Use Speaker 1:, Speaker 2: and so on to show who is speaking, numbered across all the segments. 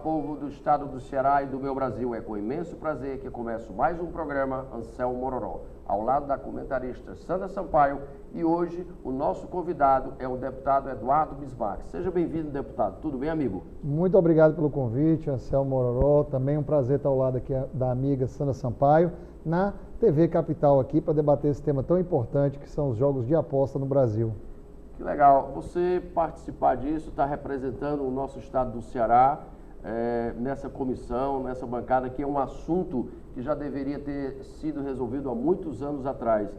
Speaker 1: povo do estado do Ceará e do meu Brasil. É com imenso prazer que começo mais um programa Anselmo Mororó, ao lado da comentarista Sandra Sampaio, e hoje o nosso convidado é o deputado Eduardo Bismarck. Seja bem-vindo, deputado. Tudo bem, amigo?
Speaker 2: Muito obrigado pelo convite, Anselmo Mororó. Também um prazer estar ao lado aqui da amiga Sandra Sampaio, na TV Capital aqui, para debater esse tema tão importante que são os jogos de aposta no Brasil.
Speaker 1: Que legal. Você participar disso, está representando o nosso estado do Ceará nessa comissão, nessa bancada, que é um assunto que já deveria ter sido resolvido há muitos anos atrás.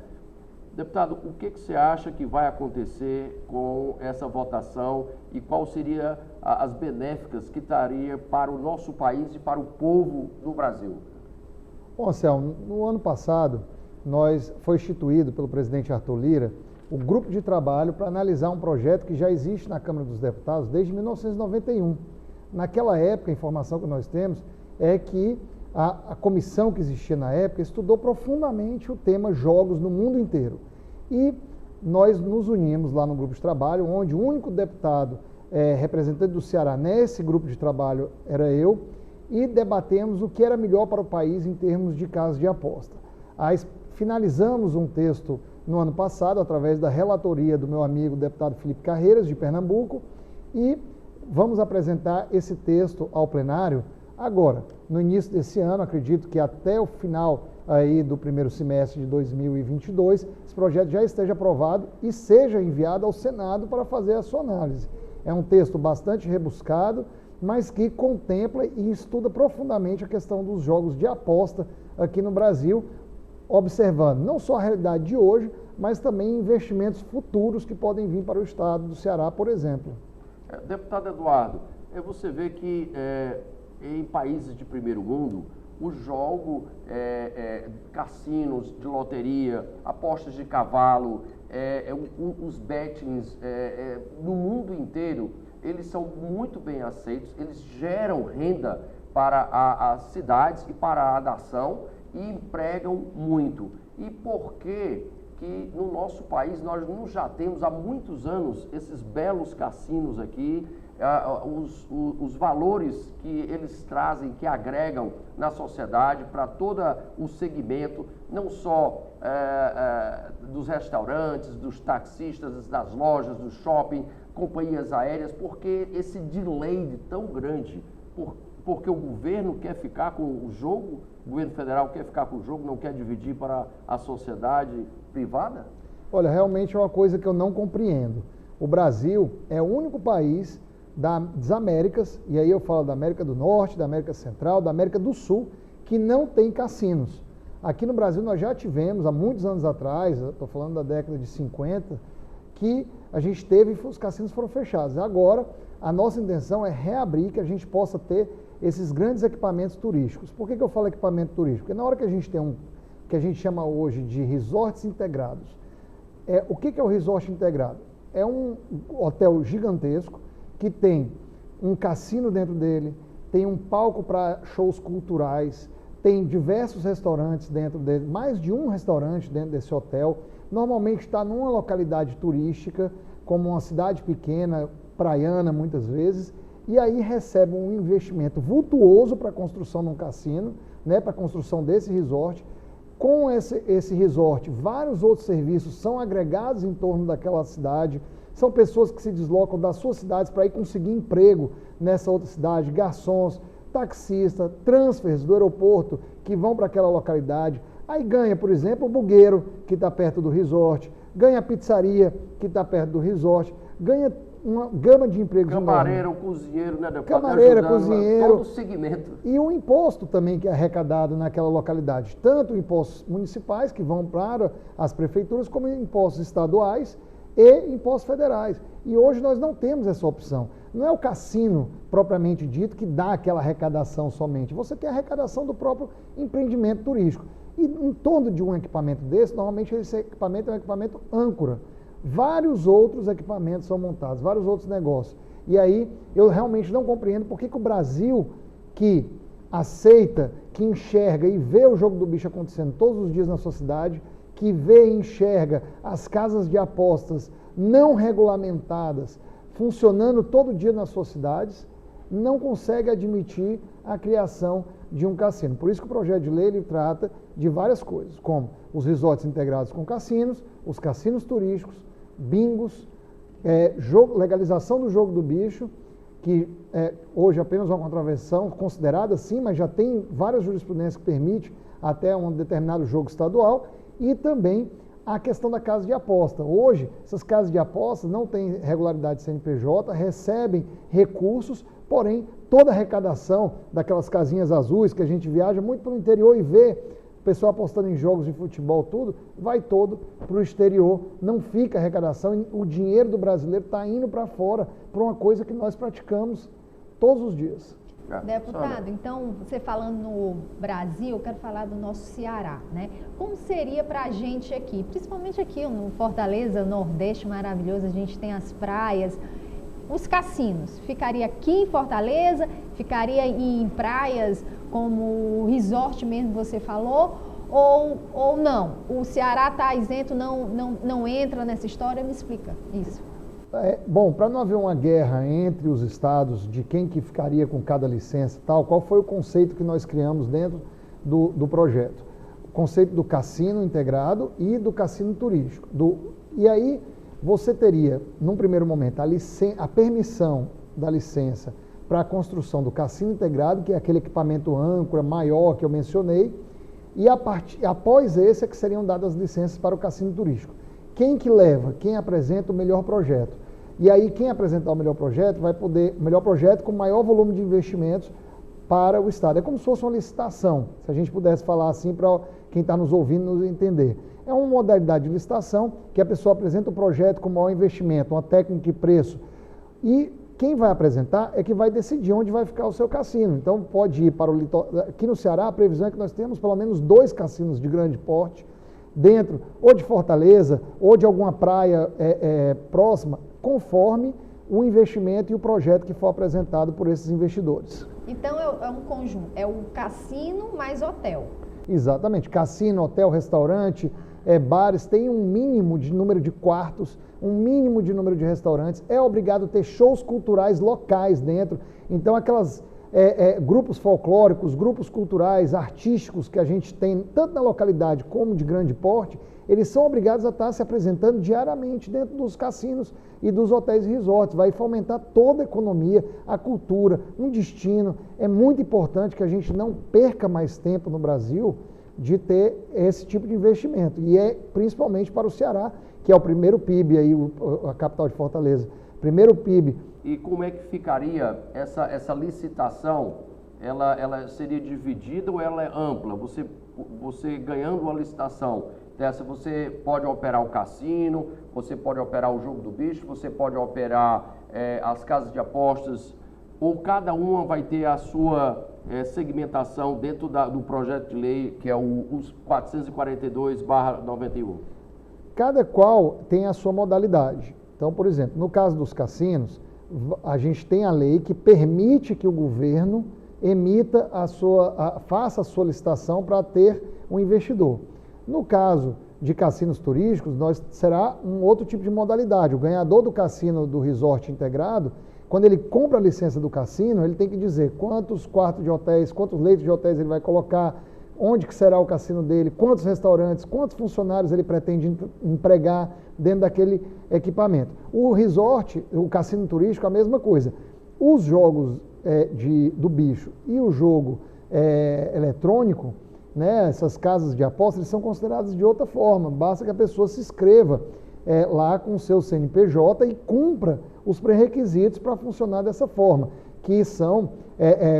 Speaker 1: Deputado, o que você acha que vai acontecer com essa votação e qual seria as benéficas que traria para o nosso país e para o povo do Brasil?
Speaker 2: Bom, Anselmo, no ano passado, foi instituído pelo presidente Arthur Lira o grupo de trabalho para analisar um projeto que já existe na Câmara dos Deputados desde 1991. Naquela época, a informação que nós temos é que a comissão que existia na época estudou profundamente o tema jogos no mundo inteiro. E nós nos unimos lá no grupo de trabalho, onde o único deputado representante do Ceará nesse grupo de trabalho era eu, e debatemos o que era melhor para o país em termos de casas de aposta. Finalizamos um texto no ano passado, através da relatoria do meu amigo deputado Felipe Carreiras, de Pernambuco, e vamos apresentar esse texto ao plenário agora, no início desse ano. Acredito que até o final aí do primeiro semestre de 2022, esse projeto já esteja aprovado e seja enviado ao Senado para fazer a sua análise. É um texto bastante rebuscado, mas que contempla e estuda profundamente a questão dos jogos de aposta aqui no Brasil, observando não só a realidade de hoje, mas também investimentos futuros que podem vir para o estado do Ceará, por exemplo.
Speaker 1: Deputado Eduardo, você vê que em países de primeiro mundo, o jogo, cassinos de loteria, apostas de cavalo, os bettings no mundo inteiro, eles são muito bem aceitos, eles geram renda para as cidades e para a nação e empregam muito. E por que no nosso país nós não já temos há muitos anos esses belos cassinos aqui, os valores que eles trazem, que agregam na sociedade para todo o segmento, não só dos restaurantes, dos taxistas, das lojas, do shopping, companhias aéreas, porque esse delay tão grande, porque o governo quer ficar com o jogo, o governo federal quer ficar com o jogo, não quer dividir para a sociedade privada?
Speaker 2: Olha, realmente é uma coisa que eu não compreendo. O Brasil é o único país das Américas, e aí eu falo da América do Norte, da América Central, da América do Sul, que não tem cassinos. Aqui no Brasil nós já tivemos, há muitos anos atrás, estou falando da década de 50, que a gente teve e os cassinos foram fechados. Agora, a nossa intenção é reabrir, que a gente possa ter esses grandes equipamentos turísticos. Por que eu falo equipamento turístico? Porque na hora que a gente tem que a gente chama hoje de resorts integrados, o que é o resort integrado? É um hotel gigantesco que tem um cassino dentro dele, tem um palco para shows culturais, tem diversos restaurantes dentro dele, mais de um restaurante dentro desse hotel. Normalmente está numa localidade turística, como uma cidade pequena, praiana muitas vezes, e aí recebe um investimento vultuoso para a construção de um cassino, para a construção desse resort. Com esse resort, vários outros serviços são agregados em torno daquela cidade. São pessoas que se deslocam das suas cidades para ir conseguir emprego nessa outra cidade, garçons, taxistas, transfers do aeroporto que vão para aquela localidade. Aí ganha, por exemplo, o bugueiro, que está perto do resort, ganha a pizzaria, que está perto do resort, ganha uma gama de empregos.
Speaker 1: Camareiro, cozinheiro, né, deputado?
Speaker 2: Camareira, cozinheiro.
Speaker 1: Todo o segmento.
Speaker 2: E o imposto também que é arrecadado naquela localidade, tanto impostos municipais, que vão para as prefeituras, como impostos estaduais e impostos federais. E hoje nós não temos essa opção. Não é o cassino propriamente dito que dá aquela arrecadação somente. Você tem a arrecadação do próprio empreendimento turístico. E em torno de um equipamento desse, normalmente esse equipamento é um equipamento âncora. Vários outros equipamentos são montados, vários outros negócios. E aí eu realmente não compreendo por que o Brasil, que aceita, que enxerga e vê o jogo do bicho acontecendo todos os dias na sua cidade, que vê e enxerga as casas de apostas não regulamentadas funcionando todo dia nas suas cidades, não consegue admitir a criação de um cassino. Por isso que o projeto de lei ele trata de várias coisas, como os resorts integrados com cassinos, os cassinos turísticos, bingos, legalização do jogo do bicho, que é hoje apenas uma contravenção considerada sim, mas já tem várias jurisprudências que permitem até um determinado jogo estadual, e também a questão da casa de aposta. Hoje, essas casas de apostas não têm regularidade CNPJ, recebem recursos, porém, toda a arrecadação daquelas casinhas azuis que a gente viaja muito pelo interior e vê o pessoal apostando em jogos de futebol, tudo, vai todo para o exterior, não fica arrecadação, o dinheiro do brasileiro está indo para fora, para uma coisa que nós praticamos todos os dias.
Speaker 3: Deputado, então, você falando no Brasil, eu quero falar do nosso Ceará, né? Como seria para a gente aqui, principalmente aqui no Fortaleza, Nordeste maravilhoso, a gente tem as praias, os cassinos, ficaria aqui em Fortaleza, ficaria em praias como o resort mesmo que você falou, ou não? O Ceará está isento, não entra nessa história? Me explica isso.
Speaker 2: Bom, para não haver uma guerra entre os estados de quem que ficaria com cada licença e tal, qual foi o conceito que nós criamos dentro do projeto? O conceito do cassino integrado e do cassino turístico. E aí você teria, num primeiro momento, a permissão da licença para a construção do cassino integrado, que é aquele equipamento âncora maior que eu mencionei, e após esse é que seriam dadas as licenças para o cassino turístico. Quem que leva? Quem apresenta o melhor projeto. E aí quem apresentar o melhor projeto vai poder, o melhor projeto com maior volume de investimentos para o Estado. É como se fosse uma licitação, se a gente pudesse falar assim para quem está nos ouvindo nos entender. É uma modalidade de licitação que a pessoa apresenta o projeto com maior investimento, uma técnica e preço. E quem vai apresentar é que vai decidir onde vai ficar o seu cassino. Então pode ir para o litoral. Aqui no Ceará a previsão é que nós temos pelo menos 2 cassinos de grande porte, dentro ou de Fortaleza ou de alguma praia próxima, conforme o investimento e o projeto que for apresentado por esses investidores.
Speaker 3: Então é um conjunto, é o cassino mais hotel.
Speaker 2: Exatamente, cassino, hotel, restaurante, bares, tem um mínimo de número de quartos, um mínimo de número de restaurantes, é obrigado a ter shows culturais locais dentro, então aquelas grupos folclóricos, grupos culturais, artísticos que a gente tem, tanto na localidade como de grande porte, eles são obrigados a estar se apresentando diariamente dentro dos cassinos e dos hotéis e resorts. Vai fomentar toda a economia, a cultura, um destino. É muito importante que a gente não perca mais tempo no Brasil de ter esse tipo de investimento. E é principalmente para o Ceará, que é o primeiro PIB, aí, a capital de Fortaleza, primeiro PIB.
Speaker 1: E como é que ficaria essa licitação? Ela seria dividida ou ela é ampla? Você ganhando uma licitação dessa, você pode operar o cassino, você pode operar o jogo do bicho, você pode operar as casas de apostas, ou cada uma vai ter a sua segmentação dentro do projeto de lei, que é os 442/91?
Speaker 2: Cada qual tem a sua modalidade. Então, por exemplo, no caso dos cassinos, a gente tem a lei que permite que o governo emita faça a solicitação para ter um investidor. No caso de cassinos turísticos, será um outro tipo de modalidade. O ganhador do cassino do resort integrado, quando ele compra a licença do cassino, ele tem que dizer quantos quartos de hotéis, quantos leitos de hotéis ele vai colocar, onde que será o cassino dele, quantos restaurantes, quantos funcionários ele pretende empregar dentro daquele equipamento. O resort, o cassino turístico, a mesma coisa. Os jogos do bicho e o jogo eletrônico, né, essas casas de apostas, eles são considerados de outra forma. Basta que a pessoa se inscreva lá com o seu CNPJ e cumpra os pré-requisitos para funcionar dessa forma, que são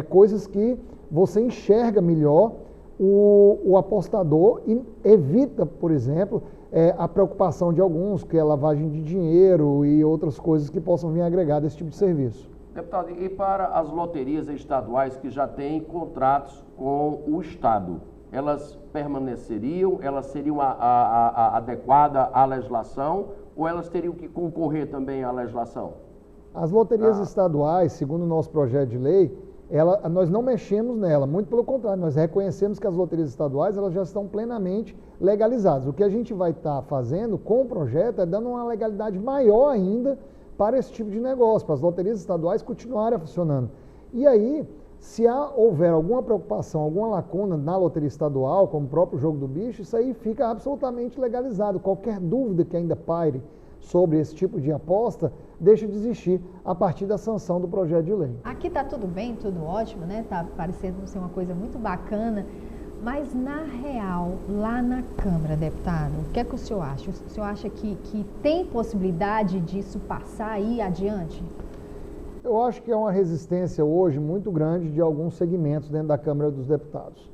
Speaker 2: coisas que você enxerga melhor o apostador e evita, por exemplo, a preocupação de alguns, que é lavagem de dinheiro e outras coisas que possam vir agregar esse tipo de serviço.
Speaker 1: Deputado, e para as loterias estaduais que já têm contratos com o Estado, elas permaneceriam, elas seriam adequadas à legislação ou elas teriam que concorrer também à legislação?
Speaker 2: As loterias estaduais, segundo o nosso projeto de lei, nós não mexemos nela, muito pelo contrário, nós reconhecemos que as loterias estaduais elas já estão plenamente legalizadas. O que a gente vai estar fazendo com o projeto é dando uma legalidade maior ainda para esse tipo de negócio, para as loterias estaduais continuarem funcionando. E aí, se houver alguma preocupação, alguma lacuna na loteria estadual, como o próprio jogo do bicho, isso aí fica absolutamente legalizado. Qualquer dúvida que ainda paire sobre esse tipo de aposta, deixa de existir a partir da sanção do projeto de lei.
Speaker 3: Aqui está tudo bem, tudo ótimo, né? Está parecendo ser uma coisa muito bacana, mas na real, lá na Câmara, deputado, o que é que o senhor acha? O senhor acha que tem possibilidade disso passar aí adiante?
Speaker 2: Eu acho que é uma resistência hoje muito grande de alguns segmentos dentro da Câmara dos Deputados.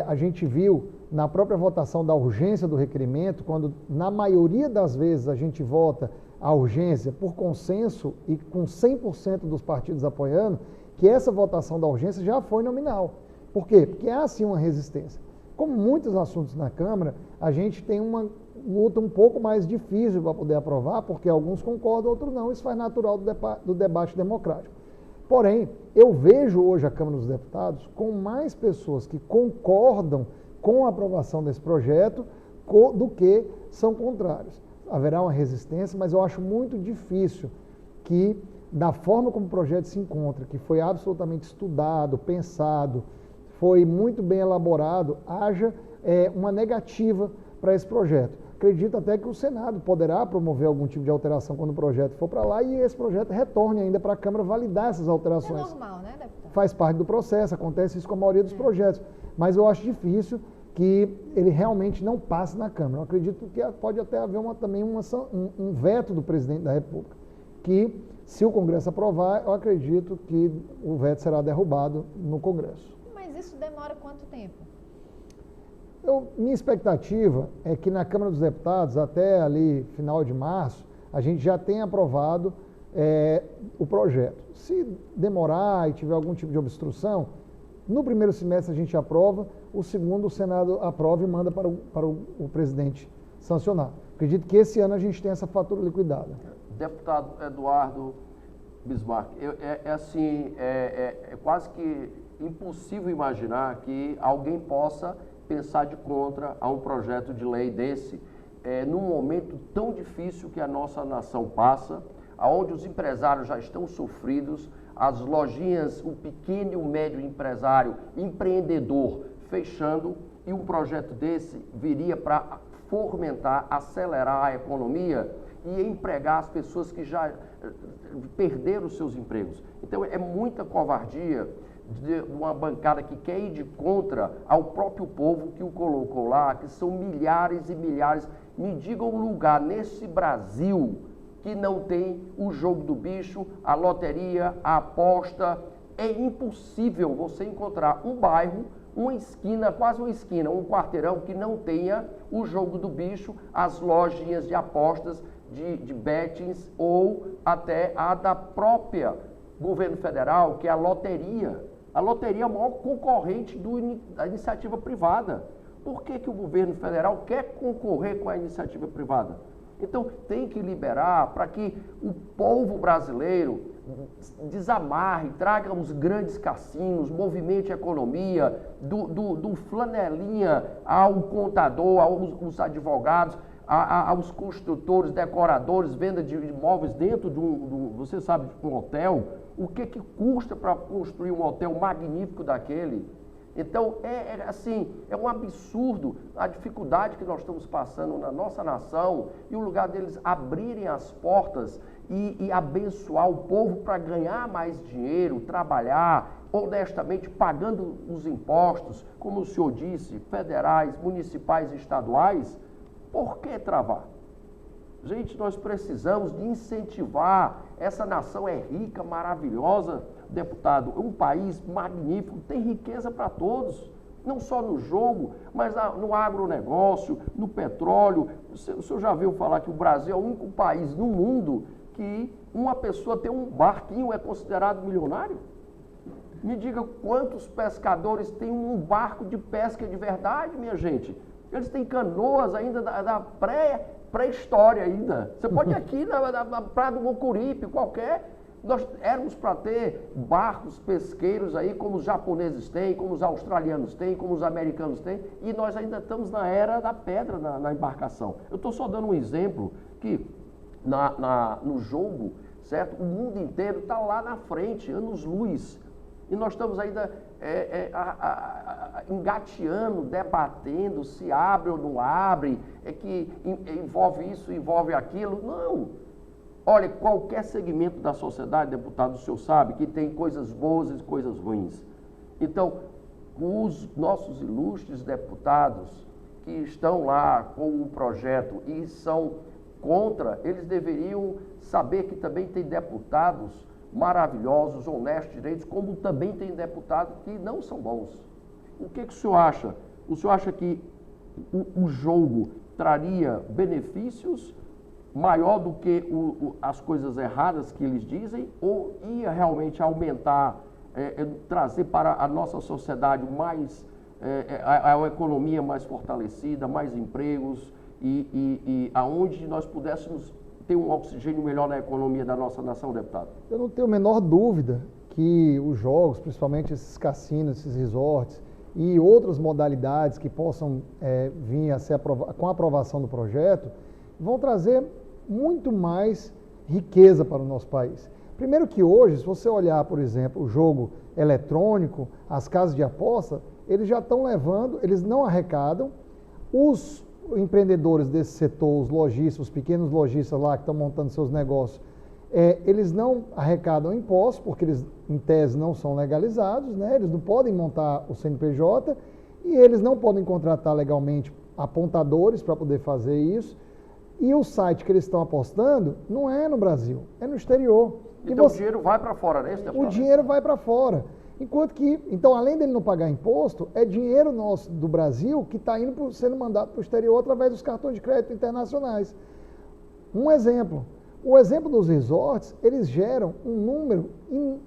Speaker 2: A gente viu na própria votação da urgência do requerimento, quando na maioria das vezes a gente vota a urgência por consenso e com 100% dos partidos apoiando, que essa votação da urgência já foi nominal. Por quê? Porque há sim uma resistência. Como muitos assuntos na Câmara, a gente tem uma luta um pouco mais difícil para poder aprovar, porque alguns concordam, outros não. Isso faz natural do debate democrático. Porém, eu vejo hoje a Câmara dos Deputados com mais pessoas que concordam com a aprovação desse projeto do que são contrários. Haverá uma resistência, mas eu acho muito difícil que, da forma como o projeto se encontra, que foi absolutamente estudado, pensado, foi muito bem elaborado, haja uma negativa para esse projeto. Acredito até que o Senado poderá promover algum tipo de alteração quando o projeto for para lá e esse projeto retorne ainda para a Câmara validar essas alterações.
Speaker 3: É normal, né, deputado?
Speaker 2: Faz parte do processo, acontece isso com a maioria dos projetos. Mas eu acho difícil que ele realmente não passe na Câmara. Eu acredito que pode até haver também um veto do presidente da República, que, se o Congresso aprovar, eu acredito que o veto será derrubado no Congresso.
Speaker 3: Mas isso demora quanto tempo?
Speaker 2: Minha expectativa é que na Câmara dos Deputados, até ali final de março, a gente já tenha aprovado o projeto. Se demorar e tiver algum tipo de obstrução, no primeiro semestre a gente aprova, o segundo o Senado aprova e manda para o presidente sancionar. Acredito que esse ano a gente tem essa fatura liquidada.
Speaker 1: Deputado Eduardo Bismarck, é quase que impossível imaginar que alguém possa pensar de contra a um projeto de lei desse, num momento tão difícil que a nossa nação passa, onde os empresários já estão sofridos, as lojinhas, o pequeno e o médio empresário, empreendedor, fechando, e um projeto desse viria para fomentar, acelerar a economia e empregar as pessoas que já perderam os seus empregos. Então, é muita covardia de uma bancada que quer ir de contra ao próprio povo que o colocou lá, que são milhares e milhares. Me digam um lugar nesse Brasil que não tem o jogo do bicho, a loteria, a aposta. É impossível você encontrar um bairro, uma esquina, quase uma esquina, um quarteirão que não tenha o jogo do bicho, as lojinhas de apostas, de bettings ou até a da própria governo federal, que é a loteria. A loteria é o maior concorrente da iniciativa privada. Por que o governo federal quer concorrer com a iniciativa privada? Então, tem que liberar para que o povo brasileiro desamarre, traga os grandes cassinos, movimente a economia, do flanelinha ao contador, aos advogados, aos construtores, decoradores, venda de imóveis dentro você sabe, de um hotel. O que custa para construir um hotel magnífico daquele? Então, é um absurdo a dificuldade que nós estamos passando na nossa nação e o lugar deles abrirem as portas e abençoar o povo para ganhar mais dinheiro, trabalhar honestamente, pagando os impostos, como o senhor disse, federais, municipais e estaduais. Por que travar? Gente, nós precisamos de incentivar. Essa nação é rica, maravilhosa, deputado, um país magnífico, tem riqueza para todos, não só no jogo, mas no agronegócio, no petróleo. O senhor já viu falar que o Brasil é o único país no mundo que uma pessoa tem um barquinho é considerado milionário? Me diga quantos pescadores têm um barco de pesca de verdade, minha gente? Eles têm canoas ainda da pré-história ainda. Você pode ir aqui na Praia do Mucuripe, qualquer. Nós éramos para ter barcos pesqueiros aí, como os japoneses têm, como os australianos têm, como os americanos têm, e nós ainda estamos na era da pedra na embarcação. Eu estou só dando um exemplo que no jogo, certo? O mundo inteiro está lá na frente, anos-luz. E nós estamos ainda engateando, debatendo, se abre ou não abre, que envolve isso, envolve aquilo. Não. Olha, qualquer segmento da sociedade, deputado, o senhor sabe que tem coisas boas e coisas ruins. Então, os nossos ilustres deputados que estão lá com um projeto e são contra, eles deveriam saber que também tem deputados maravilhosos, honestos, direitos, como também tem deputados que não são bons. O que o senhor acha? O senhor acha que o jogo traria benefícios maior do que as coisas erradas que eles dizem, ou ia realmente aumentar, trazer para a nossa sociedade mais, a economia mais fortalecida, mais empregos, e aonde nós pudéssemos ter um oxigênio melhor na economia da nossa nação, deputado?
Speaker 2: Eu não tenho a menor dúvida que os jogos, principalmente esses cassinos, esses resorts e outras modalidades que possam vir a ser com a aprovação do projeto, vão trazer muito mais riqueza para o nosso país. Primeiro que hoje, se você olhar, por exemplo, o jogo eletrônico, as casas de aposta, eles já estão levando, eles não arrecadam, os empreendedores desse setor, os lojistas, os pequenos lojistas lá que estão montando seus negócios, eles não arrecadam impostos, porque eles, em tese, não são legalizados, né? Eles não podem montar o CNPJ e eles não podem contratar legalmente apontadores para poder fazer isso. E o site que eles estão apostando não é no Brasil, é no exterior.
Speaker 1: Então o dinheiro vai para fora, né?
Speaker 2: O dinheiro vai para fora. Enquanto que, então, além dele não pagar imposto, é dinheiro nosso do Brasil que está sendo mandado para o exterior através dos cartões de crédito internacionais. Um exemplo, o exemplo dos resorts, eles geram um número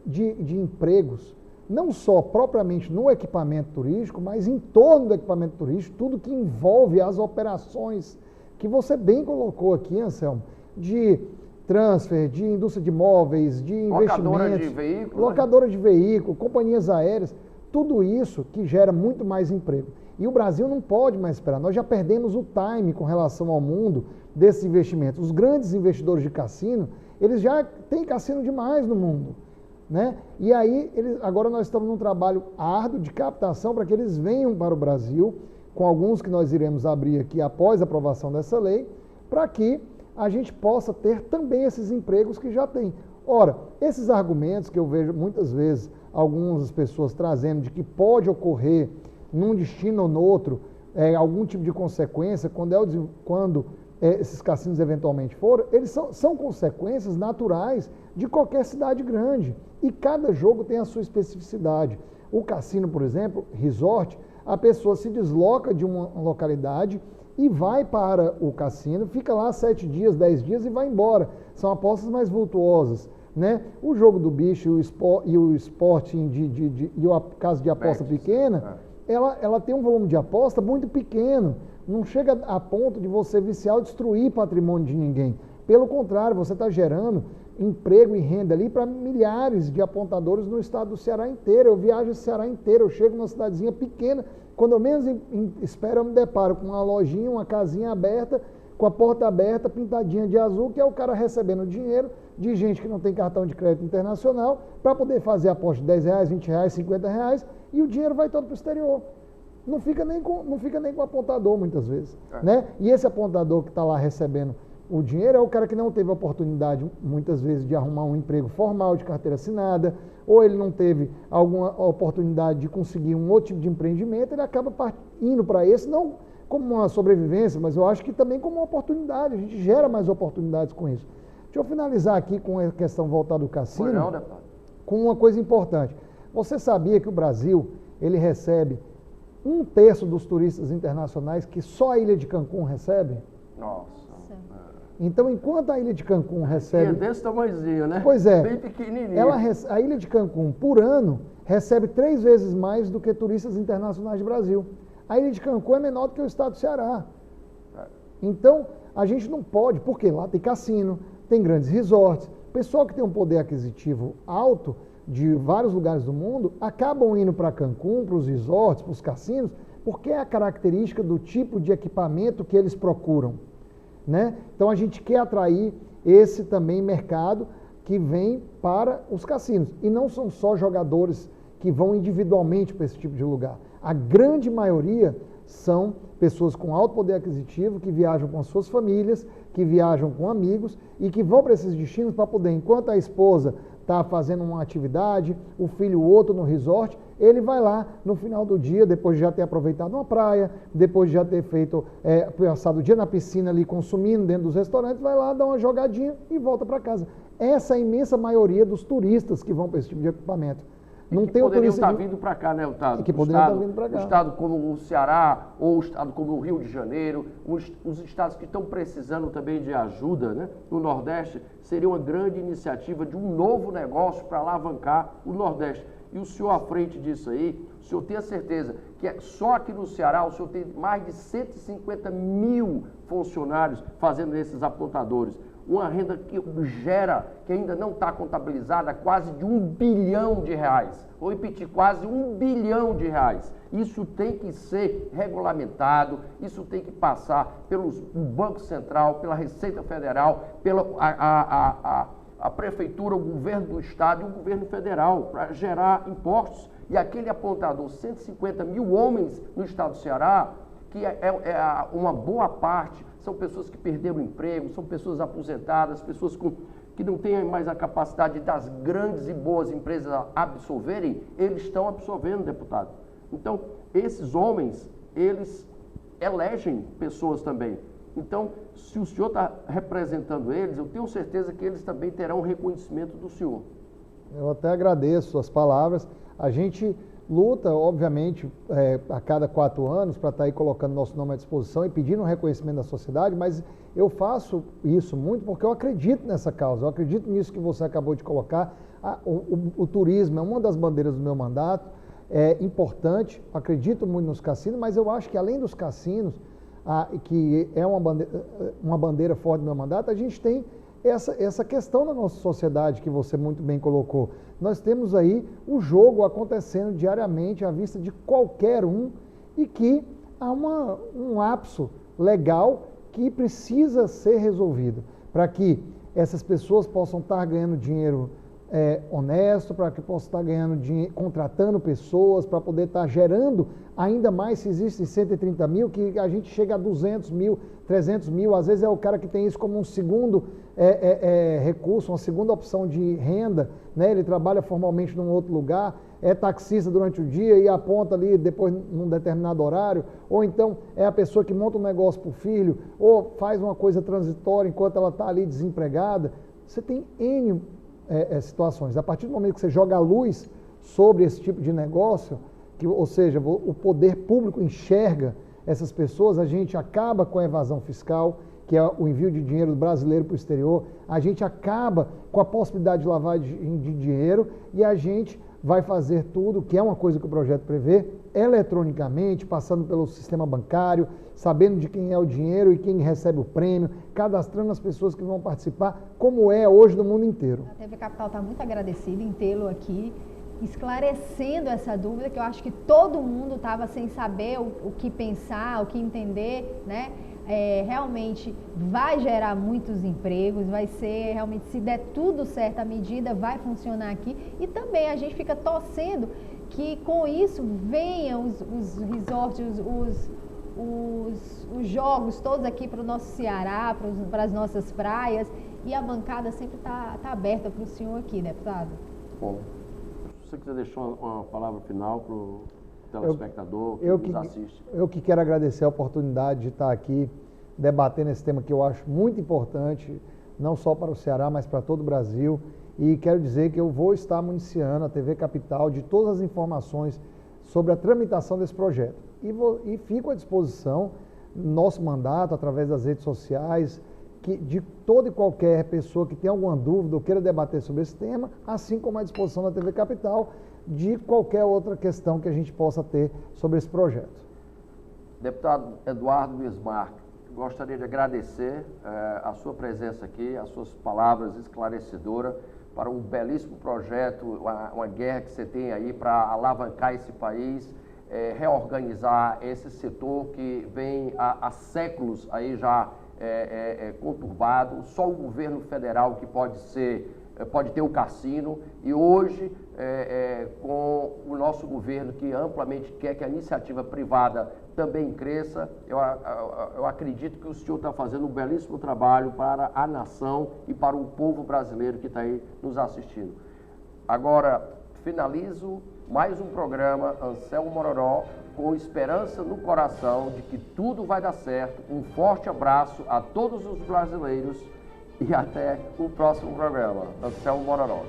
Speaker 2: de empregos, não só propriamente no equipamento turístico, mas em torno do equipamento turístico, tudo que envolve as operações que você bem colocou aqui, Anselmo, de transfer, de indústria de imóveis, de investimentos, locadora de veículo, companhias aéreas, tudo isso que gera muito mais emprego. E o Brasil não pode mais esperar. Nós já perdemos o time com relação ao mundo desses investimentos. Os grandes investidores de cassino, eles já têm cassino demais no mundo, né? E aí, agora nós estamos num trabalho árduo de captação para que eles venham para o Brasil, com alguns que nós iremos abrir aqui após a aprovação dessa lei, para que a gente possa ter também esses empregos que já tem. Ora, esses argumentos que eu vejo muitas vezes algumas pessoas trazendo de que pode ocorrer num destino ou no outro algum tipo de consequência quando esses cassinos eventualmente forem, eles são consequências naturais de qualquer cidade grande e cada jogo tem a sua especificidade. O cassino, por exemplo, resort, a pessoa se desloca de uma localidade e vai para o cassino, fica lá 7 dias, 10 dias e vai embora. São apostas mais vultuosas, né? O jogo do bicho e o Sporting e a casa de aposta pequena, ela tem um volume de aposta muito pequeno. Não chega a ponto de você viciar ou destruir patrimônio de ninguém. Pelo contrário, você está gerando emprego e renda ali para milhares de apontadores no estado do Ceará inteiro. Eu viajo esse Ceará inteiro, eu chego numa cidadezinha pequena, quando eu menos espero, eu me deparo com uma lojinha, uma casinha aberta, com a porta aberta, pintadinha de azul, que é o cara recebendo dinheiro de gente que não tem cartão de crédito internacional para poder fazer aposta de R$10, R$20, R$50 e o dinheiro vai todo para o exterior. Não fica nem com o apontador muitas vezes, né? E esse apontador que está lá recebendo o dinheiro é o cara que não teve a oportunidade, muitas vezes, de arrumar um emprego formal, de carteira assinada, ou ele não teve alguma oportunidade de conseguir um outro tipo de empreendimento, ele acaba indo para esse, não como uma sobrevivência, mas eu acho que também como uma oportunidade, a gente gera mais oportunidades com isso. Deixa eu finalizar aqui com a questão voltada do cassino, com uma coisa importante. Você sabia que o Brasil, ele recebe 1/3 dos turistas internacionais que só a Ilha de Cancún recebe?
Speaker 1: Nossa.
Speaker 2: Então, enquanto a Ilha de Cancún recebe...
Speaker 1: É desse tamanhozinho, né?
Speaker 2: Pois é.
Speaker 1: Bem pequenininho.
Speaker 2: A Ilha de Cancún, por ano, recebe 3 vezes mais do que turistas internacionais do Brasil. A Ilha de Cancún é menor do que o estado do Ceará. Então, a gente não pode, porque lá tem cassino, tem grandes resorts. O pessoal que tem um poder aquisitivo alto, de vários lugares do mundo, acabam indo para Cancún, para os resorts, para os cassinos, porque é a característica do tipo de equipamento que eles procuram, né? Então a gente quer atrair esse também mercado que vem para os cassinos. E não são só jogadores que vão individualmente para esse tipo de lugar. A grande maioria são pessoas com alto poder aquisitivo, que viajam com as suas famílias, que viajam com amigos e que vão para esses destinos para poder, enquanto a esposa está fazendo uma atividade, o filho outro no resort, ele vai lá no final do dia, depois de já ter aproveitado uma praia, depois de já ter passado o dia na piscina ali consumindo dentro dos restaurantes, vai lá dar uma jogadinha e volta para casa. Essa é a imensa maioria dos turistas que vão para esse tipo de equipamento.
Speaker 1: Não tem poderiam estar vindo para cá, né, Otávio?
Speaker 2: Que poderiam estar vindo para cá.
Speaker 1: Um estado como o Ceará, ou um estado como o Rio de Janeiro, os estados que estão precisando também de ajuda, né, no Nordeste, seria uma grande iniciativa de um novo negócio para alavancar o Nordeste. E o senhor, à frente disso aí, o senhor tem a certeza que só aqui no Ceará o senhor tem mais de 150 mil funcionários fazendo esses apontadores. Uma renda que gera, que ainda não está contabilizada, quase de R$1 bilhão. Vou repetir, quase R$1 bilhão. Isso tem que ser regulamentado, isso tem que passar pelo Banco Central, pela Receita Federal, pela a Prefeitura, o Governo do Estado e o Governo Federal, para gerar impostos. E aquele apontador, 150 mil homens no estado do Ceará, que é uma boa parte, são pessoas que perderam o emprego, são pessoas aposentadas, pessoas que não têm mais a capacidade das grandes e boas empresas absorverem, eles estão absorvendo, deputado. Então, esses homens, eles elegem pessoas também. Então, se o senhor está representando eles, eu tenho certeza que eles também terão reconhecimento do senhor.
Speaker 2: Eu até agradeço as palavras. A gente luta, obviamente, a cada 4 anos para estar aí colocando nosso nome à disposição e pedindo um reconhecimento da sociedade, mas eu faço isso muito porque eu acredito nessa causa, eu acredito nisso que você acabou de colocar. O turismo é uma das bandeiras do meu mandato, é importante, acredito muito nos cassinos, mas eu acho que além dos cassinos, que é uma bandeira forte do meu mandato, a gente tem essa questão na nossa sociedade que você muito bem colocou. Nós temos aí o jogo acontecendo diariamente à vista de qualquer um e que há um lapso legal que precisa ser resolvido para que essas pessoas possam estar ganhando dinheiro honesto, para que possam estar ganhando dinheiro, contratando pessoas, para poder estar gerando ainda mais, se existem 130 mil, que a gente chega a 200 mil, 300 mil, às vezes é o cara que tem isso como um segundo recurso, uma segunda opção de renda, né? Ele trabalha formalmente num outro lugar, é taxista durante o dia e aponta ali depois num determinado horário, ou então é a pessoa que monta um negócio para o filho, ou faz uma coisa transitória enquanto ela está ali desempregada. Você tem N situações. A partir do momento que você joga a luz sobre esse tipo de negócio, ou seja, o poder público enxerga essas pessoas, a gente acaba com a evasão fiscal, que é o envio de dinheiro brasileiro para o exterior, a gente acaba com a possibilidade de lavagem de dinheiro e a gente vai fazer tudo, que é uma coisa que o projeto prevê, eletronicamente, passando pelo sistema bancário, sabendo de quem é o dinheiro e quem recebe o prêmio, cadastrando as pessoas que vão participar, como é hoje no mundo inteiro.
Speaker 3: A TV Capital está muito agradecida em tê-lo aqui, esclarecendo essa dúvida, que eu acho que todo mundo estava sem saber o que pensar, o que entender, né? Realmente vai gerar muitos empregos, vai ser realmente, se der tudo certo, a medida vai funcionar aqui e também a gente fica torcendo que com isso venham os resorts, os jogos todos aqui para o nosso Ceará, para as nossas praias, e a bancada sempre está aberta para o senhor aqui, deputado.
Speaker 1: Bom, se você quiser deixar uma palavra final para o telespectador que nos assiste.
Speaker 2: Eu que quero agradecer a oportunidade de estar aqui debatendo esse tema que eu acho muito importante, não só para o Ceará, mas para todo o Brasil. E quero dizer que eu vou estar municiando a TV Capital de todas as informações sobre a tramitação desse projeto. E fico à disposição, nosso mandato, através das redes sociais, de toda e qualquer pessoa que tenha alguma dúvida ou queira debater sobre esse tema, assim como à disposição da TV Capital, de qualquer outra questão que a gente possa ter sobre esse projeto.
Speaker 1: Deputado Eduardo Bismarck, gostaria de agradecer a sua presença aqui, as suas palavras esclarecedoras para um belíssimo projeto, uma guerra que você tem aí para alavancar esse país, reorganizar esse setor que vem há séculos aí já conturbado. Só o governo federal que pode ser pode ter o cassino, e hoje, com o nosso governo que amplamente quer que a iniciativa privada também cresça, eu acredito que o senhor está fazendo um belíssimo trabalho para a nação e para o povo brasileiro que está aí nos assistindo. Agora, finalizo mais um programa Anselmo Mororó, com esperança no coração de que tudo vai dar certo. Um forte abraço a todos os brasileiros e até o próximo programa. Anselmo Mororó.